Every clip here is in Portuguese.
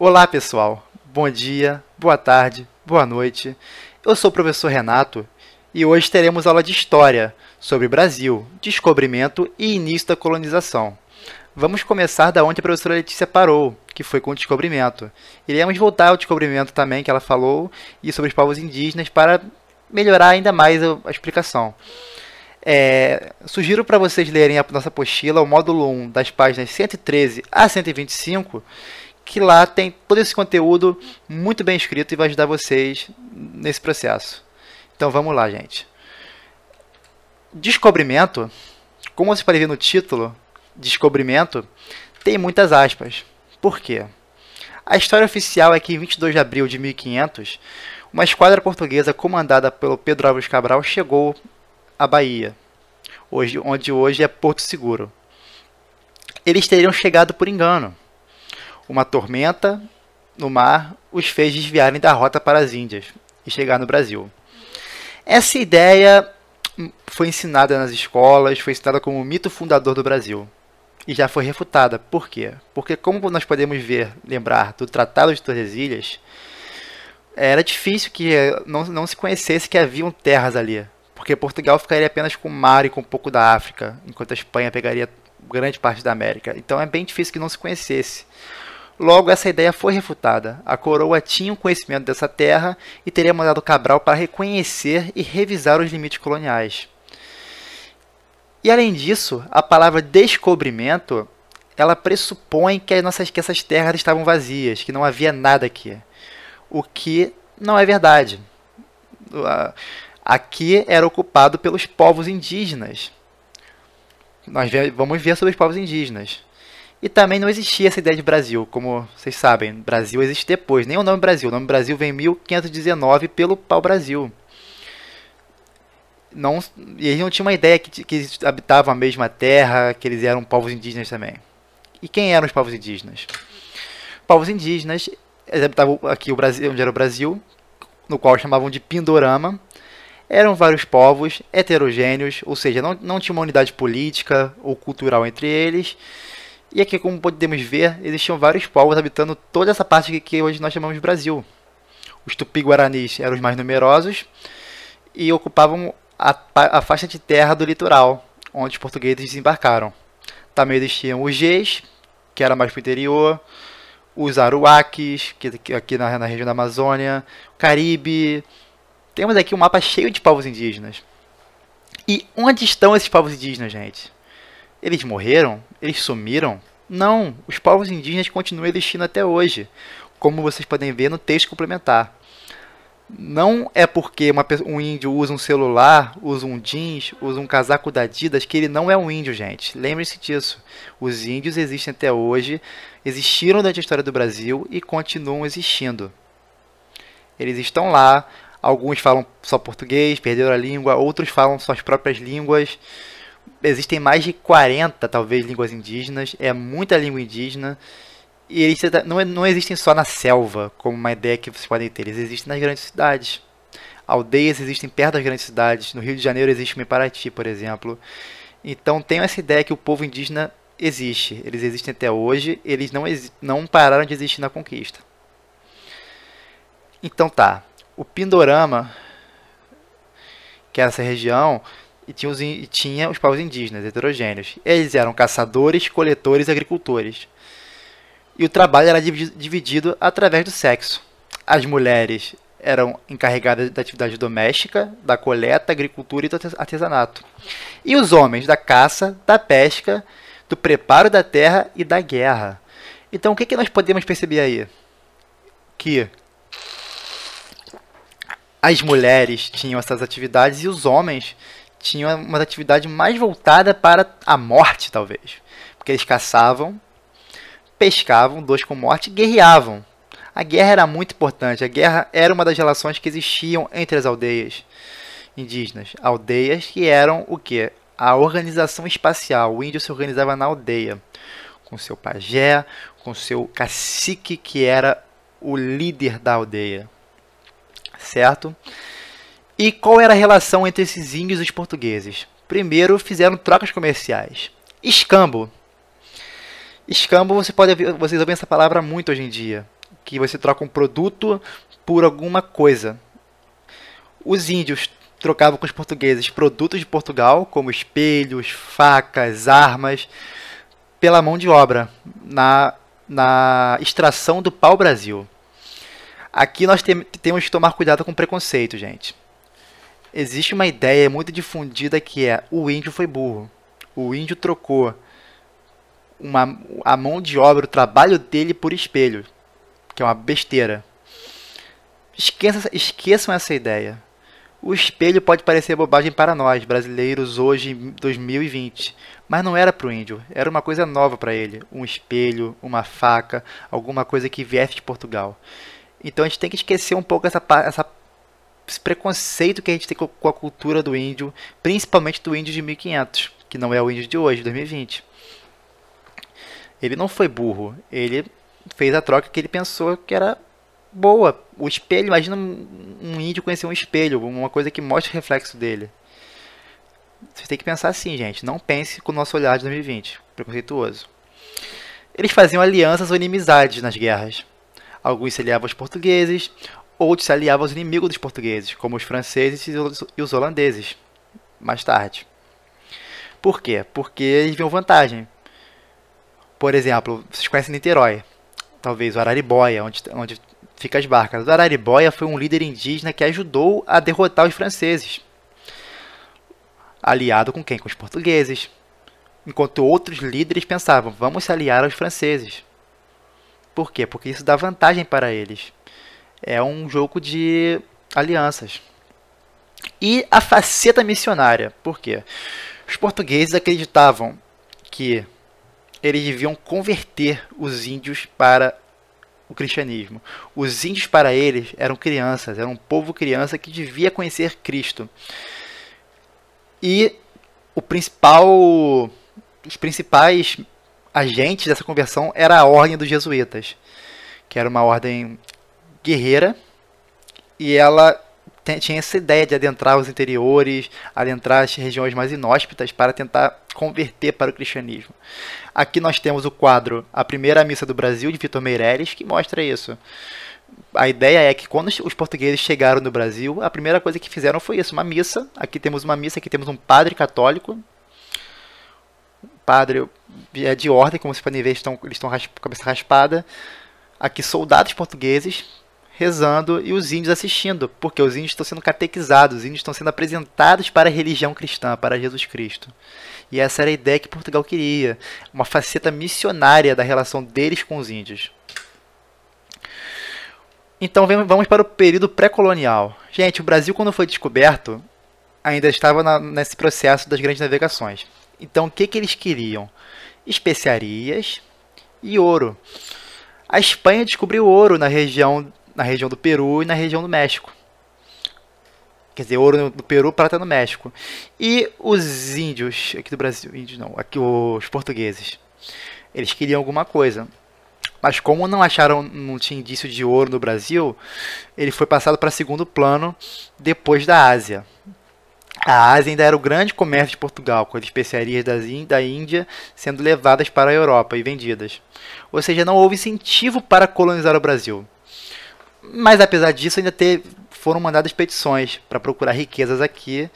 Olá pessoal, bom dia, boa tarde, boa noite. Eu sou o professor Renato e hoje teremos aula de História sobre Brasil, descobrimento e início da colonização. Vamos começar da onde a professora Letícia parou, que foi com o descobrimento. Iremos voltar ao descobrimento também que ela falou e sobre os povos indígenas para melhorar ainda mais a explicação. Sugiro para vocês lerem a nossa apostila, o módulo 1, das páginas 113 a 125, que lá tem todo esse conteúdo muito bem escrito e vai ajudar vocês nesse processo. Então vamos lá, gente. Descobrimento, como você pode ver no título, descobrimento, tem muitas aspas. Por quê? A história oficial é que em 22 de abril de 1500, uma esquadra portuguesa comandada pelo Pedro Álvares Cabral chegou à Bahia, onde hoje é Porto Seguro. Eles teriam chegado por engano. Uma tormenta no mar os fez desviarem da rota para as Índias e chegar no Brasil. Essa ideia foi ensinada nas escolas, foi ensinada como o mito fundador do Brasil. E já foi refutada. Por quê? Porque, como nós podemos lembrar do Tratado de Tordesilhas, era difícil que não se conhecesse que haviam terras ali. Porque Portugal ficaria apenas com o mar e com um pouco da África, enquanto a Espanha pegaria grande parte da América. Então é bem difícil que não se conhecesse. Logo, essa ideia foi refutada. A coroa tinha um conhecimento dessa terra e teria mandado Cabral para reconhecer e revisar os limites coloniais. E além disso, a palavra descobrimento, ela pressupõe que essas terras estavam vazias, que não havia nada aqui. O que não é verdade. Aqui era ocupado pelos povos indígenas. Nós vamos ver sobre os povos indígenas. E também não existia essa ideia de Brasil, como vocês sabem. Brasil existe depois, nem o nome Brasil. O nome Brasil vem em 1519 pelo pau-brasil. E eles não tinham uma ideia que eles habitavam a mesma terra, que eles eram povos indígenas também. E quem eram os povos indígenas? Povos indígenas, eles habitavam aqui o Brasil, onde era o Brasil, no qual chamavam de Pindorama. Eram vários povos heterogêneos, ou seja, não tinha uma unidade política ou cultural entre eles. E aqui, como podemos ver, existiam vários povos habitando toda essa parte que hoje nós chamamos de Brasil. Os tupi-guaranis eram os mais numerosos e ocupavam a faixa de terra do litoral, onde os portugueses desembarcaram. Também existiam os Gês, que era mais para o interior, os Aruaques, que aqui na região da Amazônia, o Caribe. Temos aqui um mapa cheio de povos indígenas. E onde estão esses povos indígenas, gente? Eles morreram? Eles sumiram? Não, os povos indígenas continuam existindo até hoje, como vocês podem ver no texto complementar. Não é porque um índio usa um celular, usa um jeans, usa um casaco da Adidas, que ele não é um índio, gente. Lembre-se disso. Os índios existem até hoje, existiram durante a história do Brasil e continuam existindo. Eles estão lá, alguns falam só português, perderam a língua, outros falam suas próprias línguas. Existem mais de 40, talvez, línguas indígenas, é muita língua indígena, e eles não existem só na selva, como uma ideia que vocês podem ter, eles existem nas grandes cidades. Aldeias existem perto das grandes cidades, no Rio de Janeiro existe uma em Paraty, por exemplo. Então tenham essa ideia que o povo indígena existe, eles existem até hoje, eles não pararam de existir na conquista. Então tá, o Pindorama, que é essa região, e tinha os povos indígenas heterogêneos. Eles eram caçadores, coletores e agricultores. E o trabalho era dividido através do sexo. As mulheres eram encarregadas da atividade doméstica, da coleta, agricultura e do artesanato. E os homens da caça, da pesca, do preparo da terra e da guerra. Então o que nós podemos perceber aí? Que as mulheres tinham essas atividades e os homens tinham uma atividade mais voltada para a morte, talvez. Porque eles caçavam, pescavam, dois com morte, e guerreavam. A guerra era muito importante. A guerra era uma das relações que existiam entre as aldeias indígenas. Aldeias que eram o quê? A organização espacial. O índio se organizava na aldeia, com seu pajé, com seu cacique, que era o líder da aldeia. Certo? E qual era a relação entre esses índios e os portugueses? Primeiro, fizeram trocas comerciais. Escambo. Escambo, vocês ouvem essa palavra muito hoje em dia. que você troca um produto por alguma coisa. Os índios trocavam com os portugueses produtos de Portugal, como espelhos, facas, armas, pela mão de obra, na extração do pau-brasil. Aqui nós temos que tomar cuidado com o preconceito, gente. Existe uma ideia muito difundida que é: o índio foi burro. O índio trocou a mão de obra, o trabalho dele por espelho, que é uma besteira. Esqueçam essa ideia. O espelho pode parecer bobagem para nós, brasileiros, hoje em 2020, mas não era para o índio, era uma coisa nova para ele. Um espelho, uma faca, alguma coisa que viesse de Portugal. Então a gente tem que esquecer um pouco esse preconceito que a gente tem com a cultura do índio, principalmente do índio de 1500, que não é o índio de hoje, 2020. Ele não foi burro, ele fez a troca que ele pensou que era boa. O espelho, imagina um índio conhecer um espelho, uma coisa que mostra o reflexo dele. Vocês têm que pensar assim, gente. Não pense com o nosso olhar de 2020, preconceituoso. Eles faziam alianças ou inimizades nas guerras. Alguns se aliavam aos portugueses, outros se aliavam aos inimigos dos portugueses, como os franceses e os holandeses, mais tarde. Por quê? Porque eles viam vantagem. Por exemplo, vocês conhecem Niterói, talvez o Araribóia, onde fica as barcas. O Araribóia foi um líder indígena que ajudou a derrotar os franceses. Aliado com quem? Com os portugueses. Enquanto outros líderes pensavam: vamos se aliar aos franceses. Por quê? Porque isso dá vantagem para eles. É um jogo de alianças. E a faceta missionária. Por quê? Os portugueses acreditavam que eles deviam converter os índios para o cristianismo. Os índios, para eles, eram crianças, era um povo criança que devia conhecer Cristo. E os principais agentes dessa conversão era a Ordem dos Jesuítas, que era uma ordem guerreira, e ela tinha essa ideia de adentrar os interiores, adentrar as regiões mais inóspitas para tentar converter para o cristianismo. Aqui nós temos o quadro A Primeira Missa do Brasil, de Vitor Meireles, que mostra isso. A ideia é que quando os portugueses chegaram no Brasil, a primeira coisa que fizeram foi isso, uma missa. Aqui temos uma missa, aqui temos um padre católico. O padre é de ordem, como vocês podem ver, eles estão com a cabeça raspada. Aqui soldados portugueses rezando e os índios assistindo, porque os índios estão sendo catequizados, os índios estão sendo apresentados para a religião cristã, para Jesus Cristo. E essa era a ideia que Portugal queria, uma faceta missionária da relação deles com os índios. Então vamos para o período pré-colonial. Gente, o Brasil, quando foi descoberto, ainda estava nesse processo das grandes navegações. Então o que eles queriam? Especiarias e ouro. A Espanha descobriu ouro na região do Peru e na região do México. Quer dizer, ouro no Peru, prata no México. E os índios, aqui do Brasil, índios não, aqui os portugueses, eles queriam alguma coisa. Mas como não tinha indício de ouro no Brasil, ele foi passado para segundo plano depois da Ásia. A Ásia ainda era o grande comércio de Portugal, com as especiarias da Índia sendo levadas para a Europa e vendidas. Ou seja, não houve incentivo para colonizar o Brasil. Mas apesar disso, ainda foram mandadas petições para procurar riquezas aqui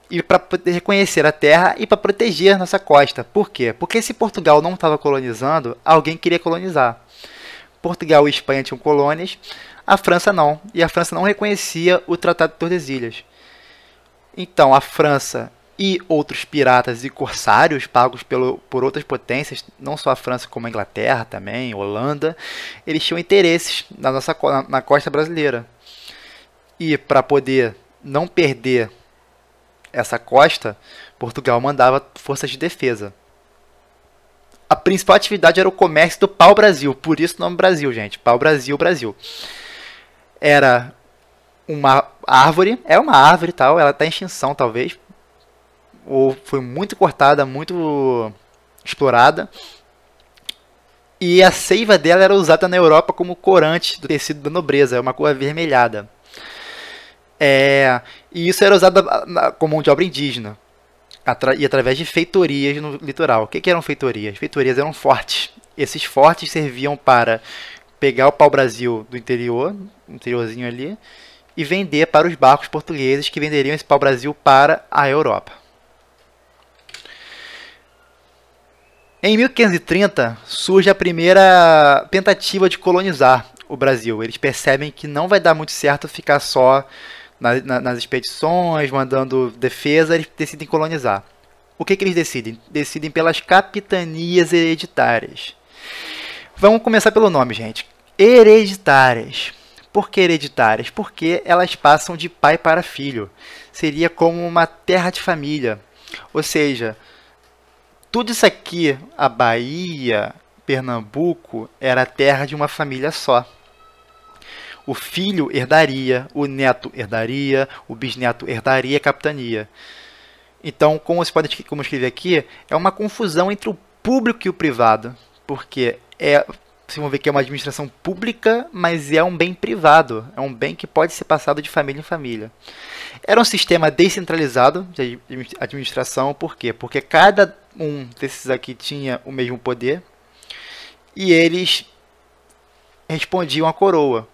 e para poder reconhecer a terra e para proteger nossa costa. Por quê? Porque se Portugal não estava colonizando, alguém queria colonizar. Portugal e Espanha tinham colônias, a França não. E a França não reconhecia o Tratado de Tordesilhas. Então a França e outros piratas e corsários pagos por outras potências, não só a França como a Inglaterra também, Holanda, eles tinham interesses na costa brasileira. E para poder não perder essa costa, Portugal mandava forças de defesa. A principal atividade era o comércio do pau-brasil, por isso o nome Brasil, gente. Pau-brasil, Brasil. Era uma árvore, e tal, ela está em extinção talvez, ou foi muito cortada, muito explorada, e a seiva dela era usada na Europa como corante do tecido da nobreza, é uma cor avermelhada. E isso era usado como mão de obra indígena, e através de feitorias no litoral. O que eram feitorias? Feitorias eram fortes. Esses fortes serviam para pegar o pau-brasil do interior, interiorzinho ali, e vender para os barcos portugueses que venderiam esse pau-brasil para a Europa. Em 1530 surge a primeira tentativa de colonizar o Brasil. Eles percebem que não vai dar muito certo ficar só nas expedições, mandando defesa, eles decidem colonizar. O que eles decidem? Decidem pelas capitanias hereditárias. Vamos começar pelo nome, gente. Hereditárias. Por que hereditárias? Porque elas passam de pai para filho. Seria como uma terra de família. Ou seja, tudo isso aqui, a Bahia, Pernambuco, era a terra de uma família só. O filho herdaria, o neto herdaria, o bisneto herdaria a capitania. Então, como você pode escrever aqui, é uma confusão entre o público e o privado. Porque vocês vão ver que é uma administração pública, mas é um bem privado. É um bem que pode ser passado de família em família. Era um sistema descentralizado de administração. Por quê? Porque cada um desses aqui tinha o mesmo poder e eles respondiam à coroa.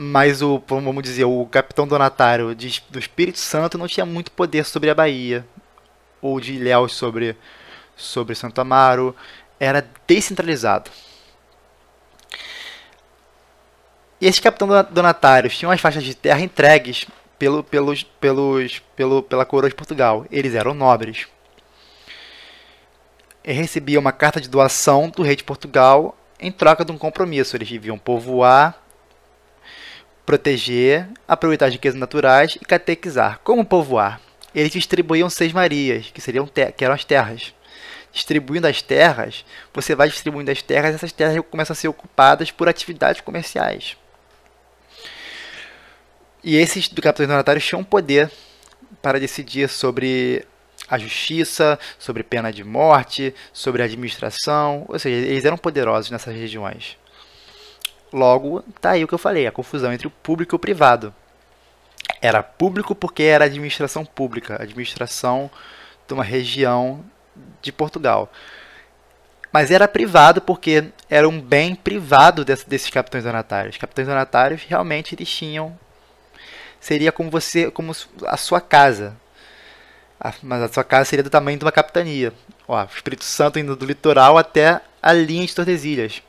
Mas vamos dizer, o capitão donatário do Espírito Santo não tinha muito poder sobre a Bahia, ou de Ilhéus sobre Santo Amaro. Era descentralizado. E esses capitães donatários tinham as faixas de terra entregues pela coroa de Portugal. Eles eram nobres. E recebiam uma carta de doação do rei de Portugal em troca de um compromisso. Eles deviam povoar, proteger, aproveitar as riquezas naturais e catequizar. Como povoar? Eles distribuíam seis-marias, que eram as terras. Distribuindo as terras, você vai distribuindo as terras, essas terras começam a ser ocupadas por atividades comerciais. E esses capitães donatários tinham poder para decidir sobre a justiça, sobre pena de morte, sobre a administração, ou seja, eles eram poderosos nessas regiões. Logo, tá aí o que eu falei, a confusão entre o público e o privado. Era público porque era administração pública, administração de uma região de Portugal. Mas era privado porque era um bem privado desses capitães donatários. Os capitães donatários realmente eles tinham... Seria como a sua casa. Mas a sua casa seria do tamanho de uma capitania. Ó, o Espírito Santo indo do litoral até a linha de Tordesilhas.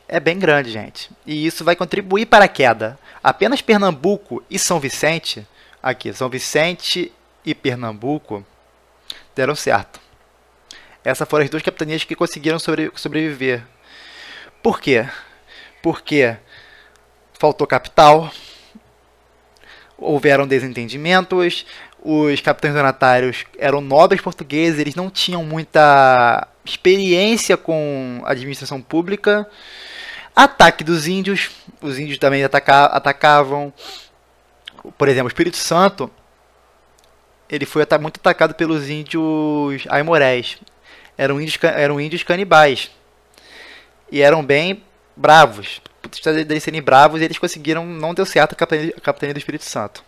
É bem grande, gente. E isso vai contribuir para a queda. Apenas Pernambuco e São Vicente, aqui, São Vicente e Pernambuco, deram certo. Essas foram as duas capitanias que conseguiram sobreviver. Por quê? Porque faltou capital, houveram desentendimentos, os capitães donatários eram nobres portugueses, eles não tinham muita experiência com administração pública. Ataque dos índios, os índios também atacavam. Por exemplo, o Espírito Santo, ele foi muito atacado pelos índios aimorés. Eram índios canibais. E eram bem bravos. Por eles serem bravos, eles conseguiram, não deu certo a capitania do Espírito Santo.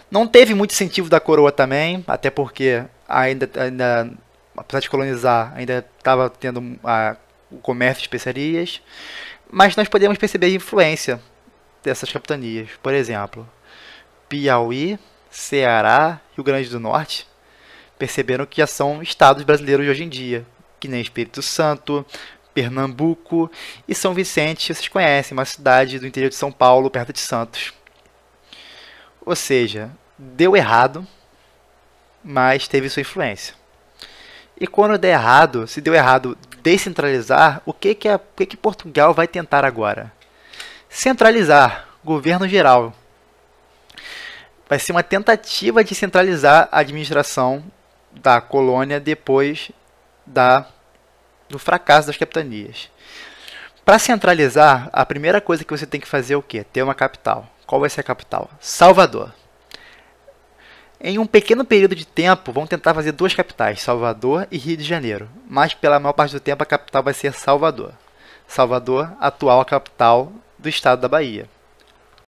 Não teve muito incentivo da coroa também, até porque ainda apesar de colonizar, ainda estava tendo o comércio de especiarias. Mas nós podemos perceber a influência dessas capitanias. Por exemplo, Piauí, Ceará, Rio Grande do Norte, perceberam que já são estados brasileiros de hoje em dia, que nem Espírito Santo, Pernambuco e São Vicente, vocês conhecem, uma cidade do interior de São Paulo, perto de Santos. Ou seja, deu errado, mas teve sua influência. E quando der errado, se deu errado descentralizar, o que Portugal vai tentar agora? Centralizar, governo geral. Vai ser uma tentativa de centralizar a administração da colônia depois do fracasso das capitanias. Para centralizar, a primeira coisa que você tem que fazer é o quê? Ter uma capital. Qual vai ser a capital? Salvador. Em um pequeno período de tempo, vão tentar fazer duas capitais, Salvador e Rio de Janeiro. Mas pela maior parte do tempo, a capital vai ser Salvador. Salvador, atual capital do estado da Bahia.